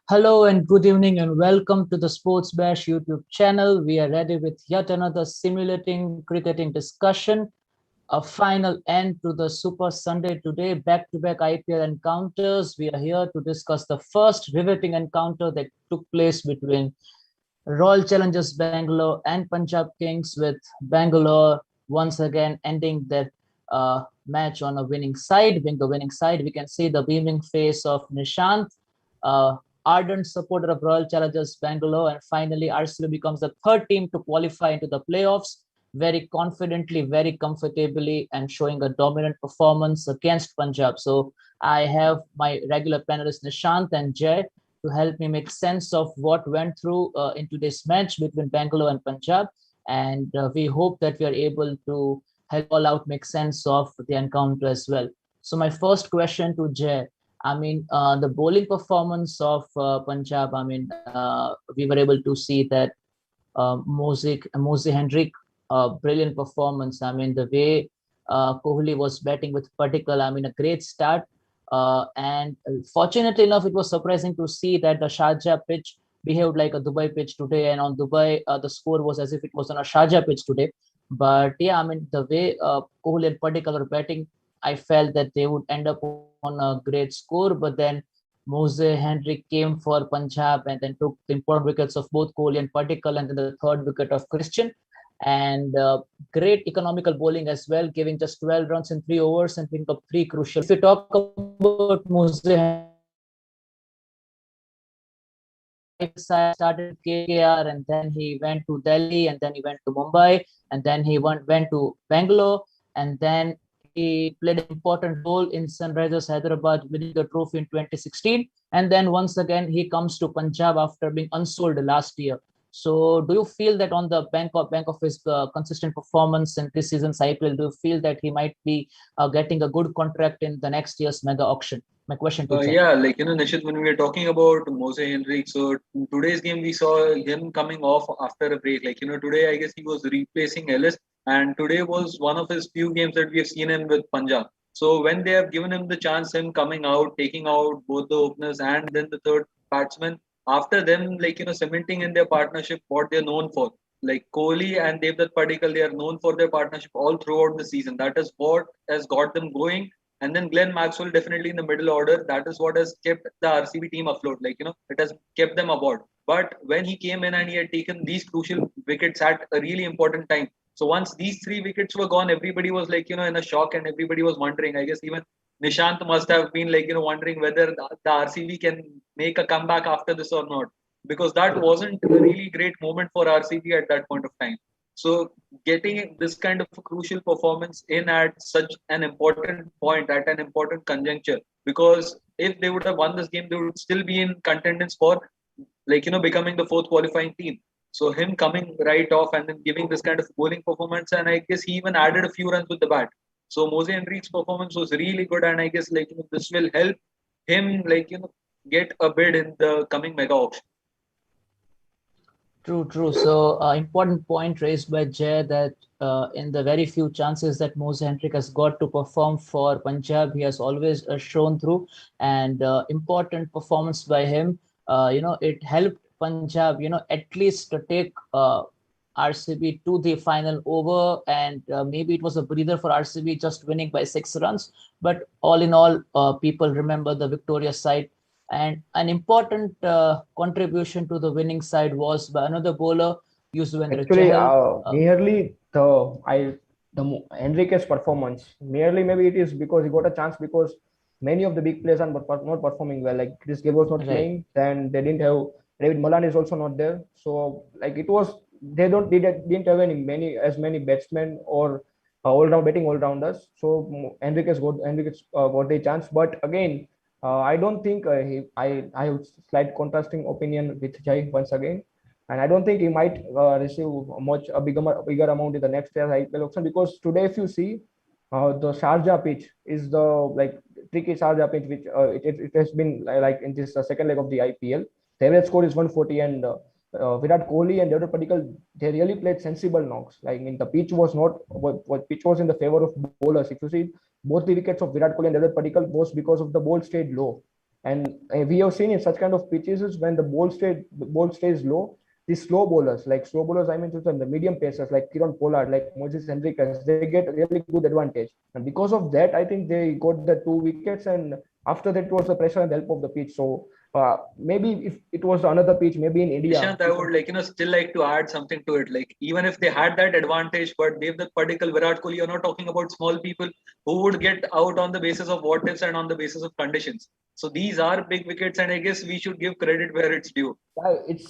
Hello and good evening and welcome to the Sports Bash YouTube channel. We are ready with yet another simulating cricketing discussion, a final end to the Super Sunday today, back-to-back IPL encounters. We are here to discuss the first riveting encounter that took place between Royal Challengers Bangalore and Punjab Kings, with Bangalore once again ending their match on a winning side, being the winning side. We can see the beaming face of Nishant, ardent supporter of Royal Challengers Bangalore, and finally RCB becomes the third team to qualify into the playoffs very confidently, very comfortably, and showing a dominant performance against Punjab. So I have my regular panelists Nishant and Jay to help me make sense of what went through in today's match between Bangalore and Punjab. And we hope that we are able to help all out make sense of the encounter as well. So my first question to Jay, the bowling performance of Punjab, we were able to see that Moises Henriques, brilliant performance. The way Kohli was batting with Particle, a great start. And fortunately enough, it was surprising to see that the Sharjah pitch behaved like a Dubai pitch today, and on Dubai, the score was as if it was on a Sharjah pitch today. But yeah, the way Kohli and Particle were batting, I felt that they would end up on a great score. But then Moises Henriques came for Punjab and then took the important wickets of both Kohli and Particle, and then the third wicket of Christian. And great economical bowling as well, giving just 12 runs in 3 overs and picking up three crucial. If you talk about Moises started KKR, and then he went to Delhi, and then he went to Mumbai, and then he went to Bangalore, and then he played an important role in Sunrisers Hyderabad winning the trophy in 2016. And then once again, he comes to Punjab after being unsold last year. So do you feel that on the bank of his consistent performance in this season's IPL, do you feel that he might be getting a good contract in the next year's mega auction? My question to Jay. Yeah, Nishit, when we were talking about Moises Henriques, so in today's game we saw him coming off after a break. Today I guess he was replacing Ellis, and today was one of his few games that we have seen him with Punjab. So when they have given him the chance, him coming out, taking out both the openers and then the third batsman, after them, cementing in their partnership what they're known for. Like Kohli and Devdutt Padikkal, they are known for their partnership all throughout the season. That is what has got them going, and then Glenn Maxwell definitely in the middle order. That is what has kept the RCB team afloat. It has kept them aboard. But when he came in and he had taken these crucial wickets at a really important time. So once these three wickets were gone, everybody was in a shock, and everybody was wondering. I guess even Nishant must have been wondering whether the RCB can make a comeback after this or not. Because that wasn't a really great moment for RCB at that point of time. So getting this kind of a crucial performance in at such an important point, at an important conjuncture, because if they would have won this game, they would still be in contenders for becoming the fourth qualifying team. So him coming right off and then giving this kind of bowling performance, and I guess he even added a few runs with the bat. So Moises Henriques' performance was really good, and I guess this will help him get a bid in the coming mega auction. True, true. So, important point raised by Jay that in the very few chances that Moises Henriques has got to perform for Punjab, he has always shown through, and important performance by him. It helped Punjab, at least to take RCB to the final over, and maybe it was a breather for RCB just winning by 6 runs. But all in all, people remember the victorious side. And an important contribution to the winning side was by another bowler, Yuzvendra Actually, Chahal. merely the Enrique's performance, merely maybe it is because he got a chance because many of the big players are not performing well. Like Chris Gayle was not Right. playing, then they didn't have David Malan is also not there. So it was they didn't have many batsmen or batting all rounders. So Enrique's got a chance, but again. I don't think I have slight contrasting opinion with Jai once again, and I don't think he might receive a bigger amount in the next year's IPL auction, because today if you see the Sharjah pitch is the tricky Sharjah pitch which it has been in this second leg of the IPL. The average score is 140, and Virat Kohli and Devdutt Padikkal, they really played sensible knocks. The pitch was not what pitch was in the favor of bowlers. If you see both the wickets of Virat Kohli and Devdutt Padikkal was because of the ball stayed low, And we have seen in such kind of pitches is when the ball stays low, these slow bowlers, I mentioned the medium pacers like Kiran Pollard, like Moises Henriques, they get really good advantage. And because of that, I think they got the 2 wickets. And after that, it was the pressure and the help of the pitch. So maybe if it was another pitch, maybe in India. Nishant, I would still like to add something to it. Like even if they had that advantage, but they've the particle Virat Kohli, you're not talking about small people who would get out on the basis of what ifs and on the basis of conditions. So these are big wickets, and I guess we should give credit where it's due. It's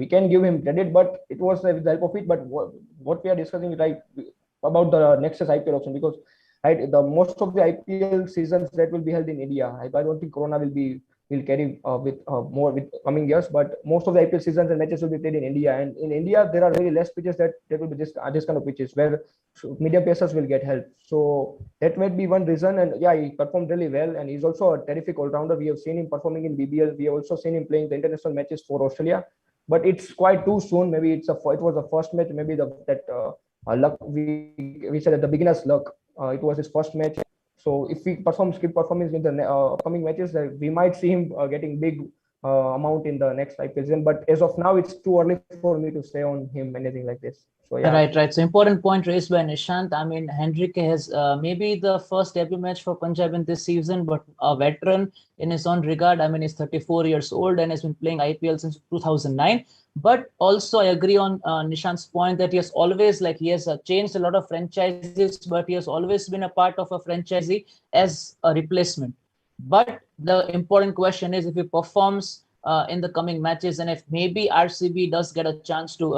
we can give him credit, but it was with the help of it. But what we are discussing right about the next year's IPL auction, because right the most of the IPL seasons that will be held in India. I don't think Corona will carry with more with coming years, but most of the IPL seasons and matches will be played in India. And in India, there are very less pitches that will be just kind of pitches where medium pacers will get help. So that might be one reason. And yeah, he performed really well, and he's also a terrific all-rounder. We have seen him performing in BBL. We have also seen him playing the international matches for Australia. But it's quite too soon. Maybe it was the first match. Maybe luck we said at the beginner's luck. It was his first match. So if he keep performing in the upcoming matches, we might see him getting big amount in the next IPL season. But as of now, it's too early for me to say on him anything like this. So yeah. Right. So important point raised by Nishant. I mean, Henrique has maybe the first debut match for Punjab in this season, but a veteran in his own regard. I mean, he's 34 years old and has been playing IPL since 2009. But also, I agree on Nishant's point that he has always, he has changed a lot of franchises, but he has always been a part of a franchisee as a replacement. But the important question is if he performs in the coming matches, and if maybe RCB does get a chance to,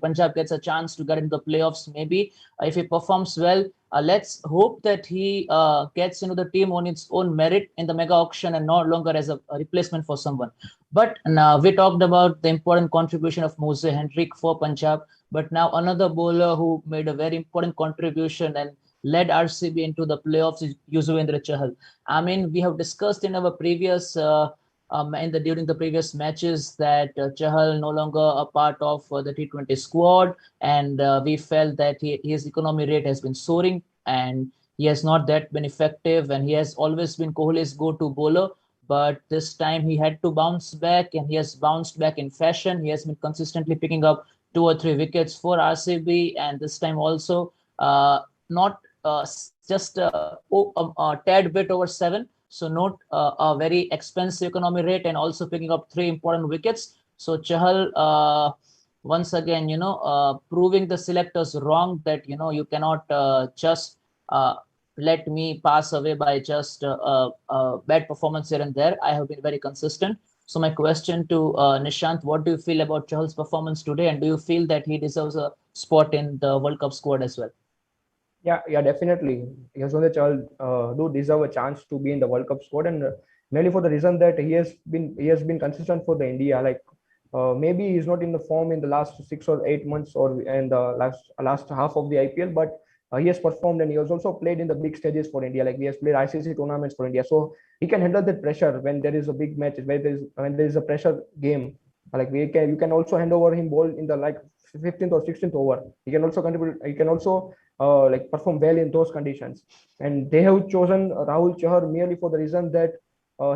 Punjab gets a chance to get into the playoffs, maybe if he performs well, let's hope that he gets into the team on its own merit in the mega auction and no longer as a replacement for someone. But now we talked about the important contribution of Moises Henriques for Punjab, but now another bowler who made a very important contribution and led RCB into the playoffs is Yuzvendra Chahal. I mean, we have discussed in our previous during the previous matches that Chahal no longer a part of the T20 squad, and we felt that his economy rate has been soaring and he has not that been effective, and he has always been Kohli's go-to bowler. But this time he had to bounce back, and he has bounced back in fashion. He has been consistently picking up 2 or 3 wickets for RCB, and this time also not just a tad bit over 7. So not a very expensive economy rate, and also picking up 3 important wickets. So Chahal, once again, proving the selectors wrong that, you cannot just let me pass away by just bad performance here and there. I have been very consistent. So my question to Nishant, what do you feel about Chahal's performance today? And do you feel that he deserves a spot in the World Cup squad as well? Yeah, definitely. Yuzvendra Chahal do deserve a chance to be in the World Cup squad, and mainly for the reason that he has been consistent for the India. Maybe he's not in the form in the last 6 or 8 months or in the last half of the IPL, but he has performed, and he has also played in the big stages for India. He has played ICC tournaments for India, so he can handle that pressure when there is a big match, when there is a pressure game. You can also hand over him ball in the 15th or 16th over. He can also contribute. He can also perform well in those conditions. And they have chosen Rahul Chahar merely for the reason that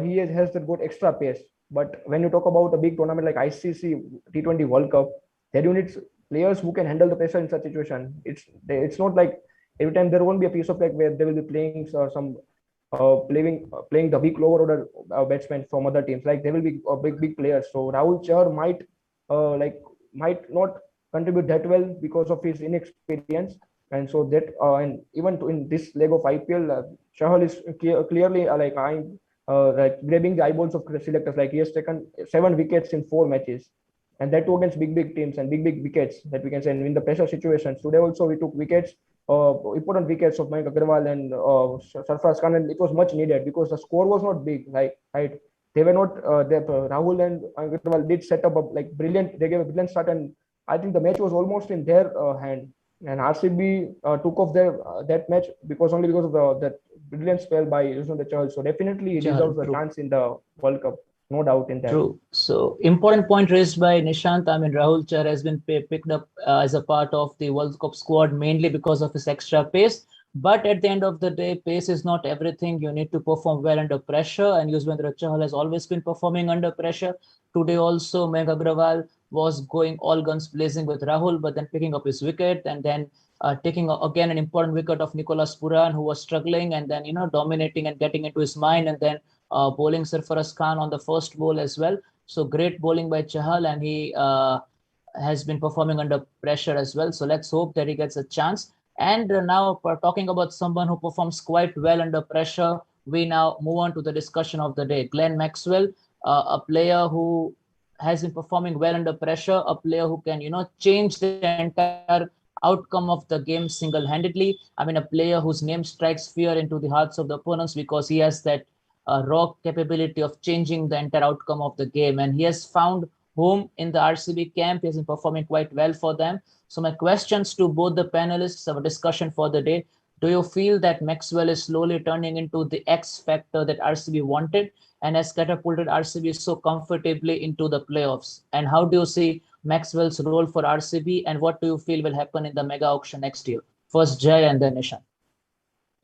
he has that good extra pace. But when you talk about a big tournament like ICC T20 World Cup, there you need players who can handle the pressure in such situation. It's not like every time there won't be a piece of where they will be playing playing the weak lower order batsmen from other teams. They will be big players. So Rahul Chahar might not contribute that well because of his inexperience. And so that and even in this leg of IPL, Chahal is clearly grabbing the eyeballs of selectors. He has taken 7 wickets in 4 matches, and that too against big teams and big wickets that we can say. And in the pressure situations today also we took wickets, important wickets of Mayank Agarwal and Sarfaraz Khan, and it was much needed because the score was not big. They were not. Rahul and Agarwal did set up brilliant. They gave a brilliant start, and I think the match was almost in their hand. And RCB took off that match because of that brilliant spell by Yuzvendra Chahal. So definitely he deserves a chance in the World Cup, no doubt in that. True. So important point raised by Nishant. I mean, Rahul Chahar has been picked up as a part of the World Cup squad mainly because of his extra pace. But at the end of the day, pace is not everything. You need to perform well under pressure. And Yuzvendra Chahal has always been performing under pressure. Today also, Megh Agrawal was going all guns blazing with Rahul, but then picking up his wicket and then taking again an important wicket of Nicholas Puran, who was struggling and then dominating and getting into his mind, and then bowling Sarfaraz Khan on the first ball as well. So great bowling by Chahal, and he has been performing under pressure as well. So let's hope that he gets a chance. And now, talking about someone who performs quite well under pressure, we now move on to the discussion of the day. Glenn Maxwell, a player who has been performing well under pressure, a player who can, change the entire outcome of the game single-handedly. I mean, a player whose name strikes fear into the hearts of the opponents because he has that raw capability of changing the entire outcome of the game. And he has found home in the RCB camp. He has been performing quite well for them. So my questions to both the panelists, our discussion for the day: do you feel that Maxwell is slowly turning into the X factor that RCB wanted and has catapulted RCB so comfortably into the playoffs? And how do you see Maxwell's role for RCB, and what do you feel will happen in the mega auction next year? First Jay and then Nishan.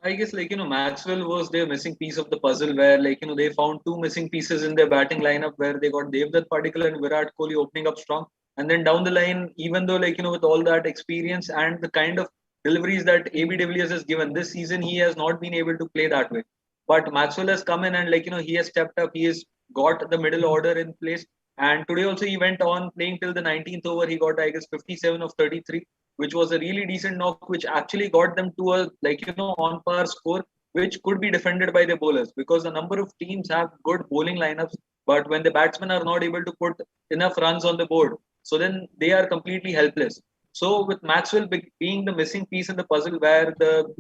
I guess Maxwell was their missing piece of the puzzle where they found two missing pieces in their batting lineup where they got Devdutt Padikkal and Virat Kohli opening up strong, and then down the line, even though with all that experience and the kind of deliveries that AB de Villiers has given this season, he has not been able to play that way. But Maxwell has come in and he has stepped up. He has got the middle order in place, and today also he went on playing till the 19th over. He got, I guess, 57 of 33, which was a really decent knock, which actually got them to a on par score, which could be defended by the bowlers because a number of teams have good bowling lineups, but when the batsmen are not able to put enough runs on the board, so then they are completely helpless. So with Maxwell being the missing piece in the puzzle, where the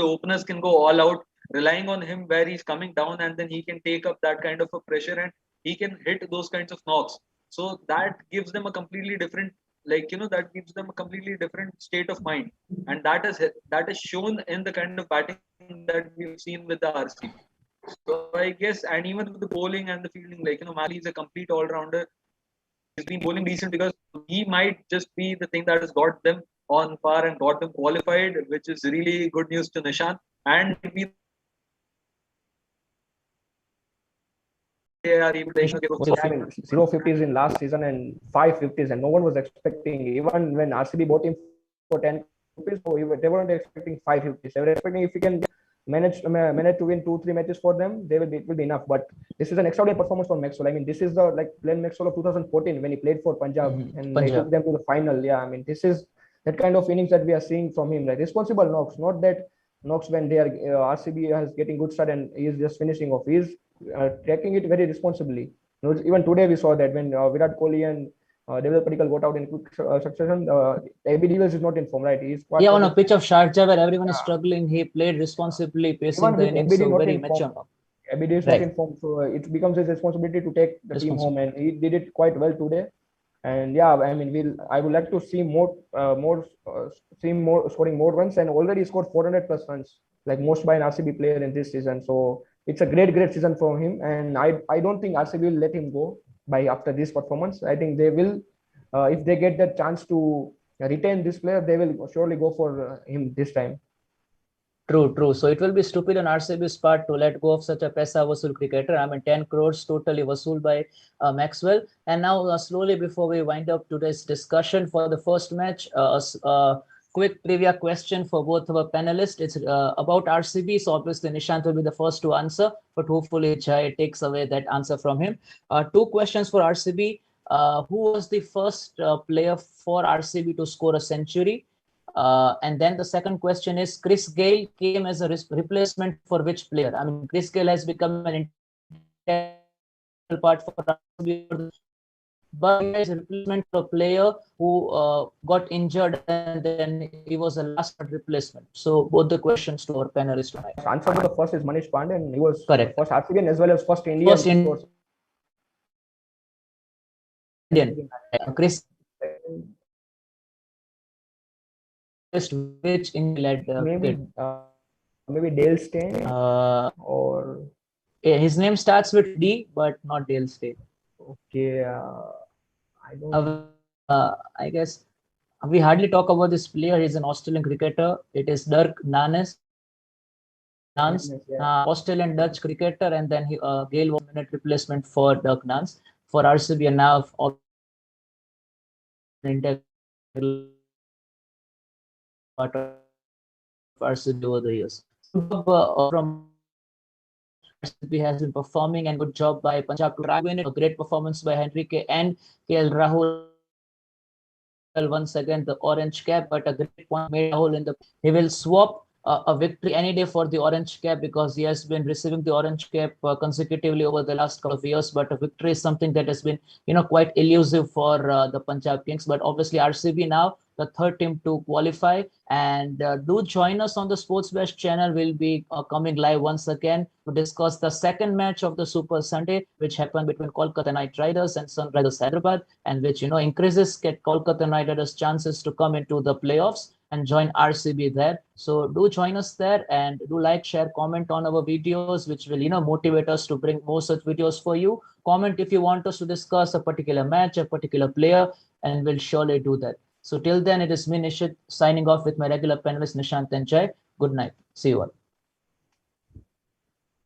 openers can go all out, relying on him where he's coming down, and then he can take up that kind of a pressure and he can hit those kinds of knocks. So that gives them a completely different that gives them a completely different state of mind, and that is shown in the kind of batting that we've seen with the RCB. So I guess, and even with the bowling and the fielding, Mali is a complete all-rounder. He's been bowling decent because he might just be the thing that has got them on par and got them qualified, which is really good news to Nishan, and be they are able to I mean, 0 50s in last season and 5 50s, and no one was expecting, even when RCB bought him for 10 rupees, so they weren't expecting 5 50s. They were expecting if he can manage to win 2-3 matches for them, it will be enough. But this is an extraordinary performance from Maxwell. I mean, this is the Glenn Maxwell of 2014 when he played for Punjab and they took them to the final. Yeah, I mean, this is that kind of innings that we are seeing from him, like responsible knocks, not that knocks when they are RCB is getting good start and he is just finishing off. He is taking it very responsibly. Even today we saw that when Virat Kohli and Devdutt Padikkal got out in quick succession, AB de Villiers is not in form, right? He's quite on a pitch of Sharjah where everyone is struggling, he played responsibly, pacing the innings, so very mature. AB de Villiers not in form, so it becomes his responsibility to take the team home, and he did it quite well today. And yeah, I mean, I would like to see scoring more runs, and already scored 400 plus runs, like most by an RCB player in this season. So it's a great season for him, and I don't think RCB will let him go by after this performance. I think they will, if they get the chance to retain this player, they will surely go for him this time. True. So it will be stupid on RCB's part to let go of such a Paisa Vasool cricketer. I mean, 10 crores totally Vasool by Maxwell. And now, slowly, before we wind up today's discussion for the first match, quick trivia question for both of our panelists. It's about RCB. So obviously, Nishant will be the first to answer, but hopefully Jai takes away that answer from him. Two questions for RCB. Who was the first player for RCB to score a century? And then the second question is, Chris Gayle came as a replacement for which player? I mean, Chris Gayle has become an integral part for RCB, but he is a replacement for a player who got injured and then he was a last replacement. So both the questions to our panelists tonight. Answer to the first is Manish Pandey, and he was correct. First RCB as well as first Indian. Chris, which Indian led? Maybe Dale Steyn or his name starts with D, but not Dale Steyn. Okay, I don't. I guess We hardly talk about this player. He's an Australian cricketer. It is Dirk Nans. Australian Dutch cricketer, and then Gale was a minute replacement for Dirk Nans for RCB, and now integral part of RCB over the years. From RCB has been performing, and good job by Punjab to try win it. A great performance by Henrique and KL Rahul. Once again, the orange cap, but a great point made Rahul in the. He will swap a victory any day for the orange cap because he has been receiving the orange cap consecutively over the last couple of years. But a victory is something that has been, quite elusive for the Punjab Kings. But obviously, RCB now the third team to qualify. And do join us on the Sports Bash channel. We'll be coming live once again to discuss the second match of the Super Sunday, which happened between Kolkata Knight Riders and Sunrisers Hyderabad, and which increases Kolkata Knight Riders' chances to come into the playoffs and join RCB there. So do join us there, and do like, share, comment on our videos, which will motivate us to bring more such videos for you. Comment if you want us to discuss a particular match, a particular player, and we'll surely do that. So till then, it is me, Nishit, signing off with my regular panelists Nishant and Jay. Good night. See you all.